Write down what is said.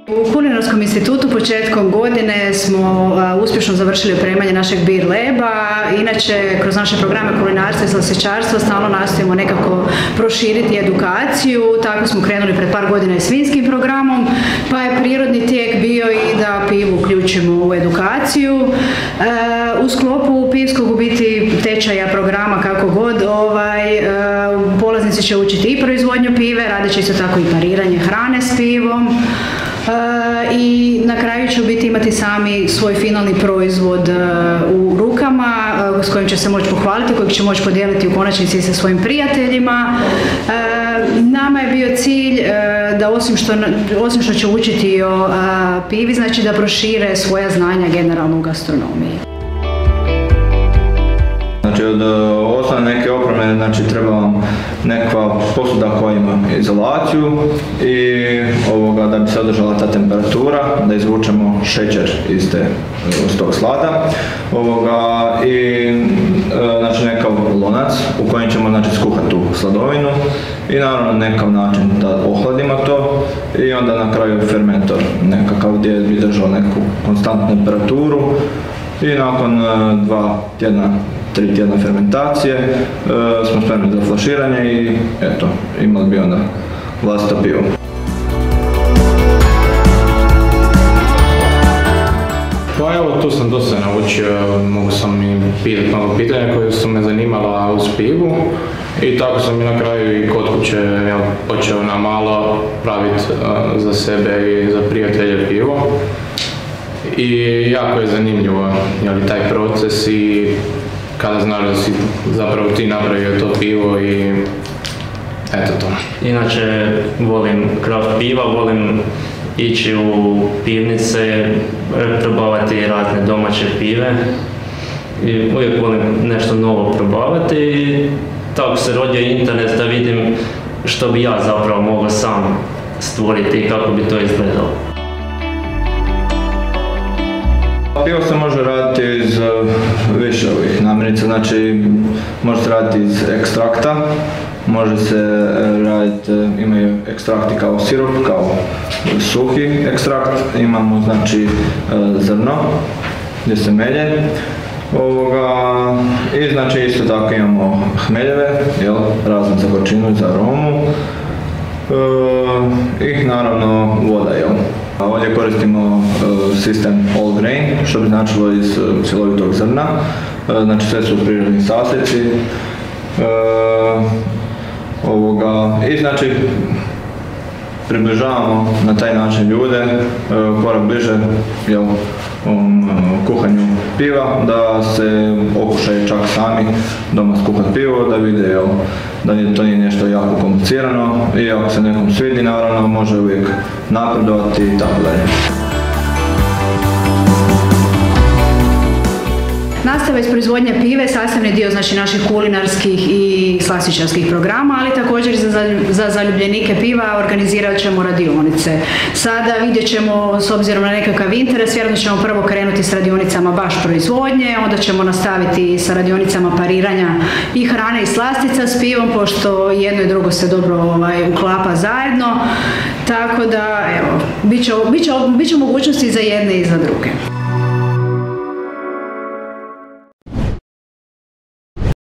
U Kulinarskom institutu početkom godine smo uspješno završili opremanje našeg beer laba. Inače, kroz naše programe kulinarstva i slastičarstva stalno nastojimo nekako proširiti edukaciju. Tako smo krenuli pred par godina i s vinskim programom, pa je prirodni tijek bio i da pivu uključimo u edukaciju. U sklopu pivskog u biti tečaja programa kako god, polaznici će učiti i proizvodnju pive, radit će isto tako i pariranje hrane s pivom. I na kraju će biti imati sami svoj finalni proizvod u rukama s kojim će se moći pohvaliti, kojeg će moći podijeliti u konačnici sa svojim prijateljima. Nama je bio cilj da osim što će učiti o pivi, znači da prošire svoja znanja generalno u gastronomiji. Znači od osnovne neke opreme treba vam nekakva posuda koja ima izolaciju i da bi se održala ta temperatura, da izvučemo šećer iz tog slada i znači nekakav lonac u kojem ćemo skuhati tu sladovinu i naravno nekakav način da ohladimo to i onda na kraju fermentor nekakav gdje bi držao neku konstantnu temperaturu i nakon 2 tjedna 3 tjedna fermentacije smo spremni za flaširanje i eto, imali bi onda vlastito pivo. Pa evo, tu sam dosta naučio, mogu sam i pitati mnogo pitanja koje su me zanimala uz pivu i tako sam i na kraju i kod kuće počeo na malo praviti za sebe i za prijatelje pivo. I jako je zanimljivo taj proces i kada znaš da si zapravo ti napravio to pivo i eto to. Inače volim kraft piva, volim ići u pivnice, probavati razne domaće pive i uvijek volim nešto novo probavati i tako se rodio internet da vidim što bi ja zapravo mogao sam stvoriti i kako bi to izgledalo. Pivo se može raditi iz više ovih namirnica, znači može se raditi iz ekstrakta, može se raditi, imaju ekstrakti kao sirup, kao suhi ekstrakt, imamo znači zrno gdje se melje i znači isto tako imamo hmeljeve, razne za gorčinu i za aromu i naravno voda. Ovdje koristimo sistem all grain, što bi značilo iz cjelovitog zrna, znači sve su prirodni sastojci i znači približavamo na taj način ljude korak bliže kuhanju piva, da se okušaju čak sami doma skuhati pivo, da vide da to nije nešto jako komplicirano i ako se nekom svidi, naravno može uvijek napredovati i tako dalje. Nastava iz proizvodnje pive sastavni dio znači naših kulinarskih i slastičarskih programa, ali također za zaljubljenike piva organizirat ćemo radionice. Sada vidjet ćemo, s obzirom na nekakav interes, vjerojatno ćemo prvo krenuti s radionicama baš proizvodnje, onda ćemo nastaviti sa radionicama pariranja i hrane i slastica s pivom, pošto jedno i drugo se dobro uklapa zajedno, tako da evo, bit će mogućnosti za jedne i za druge.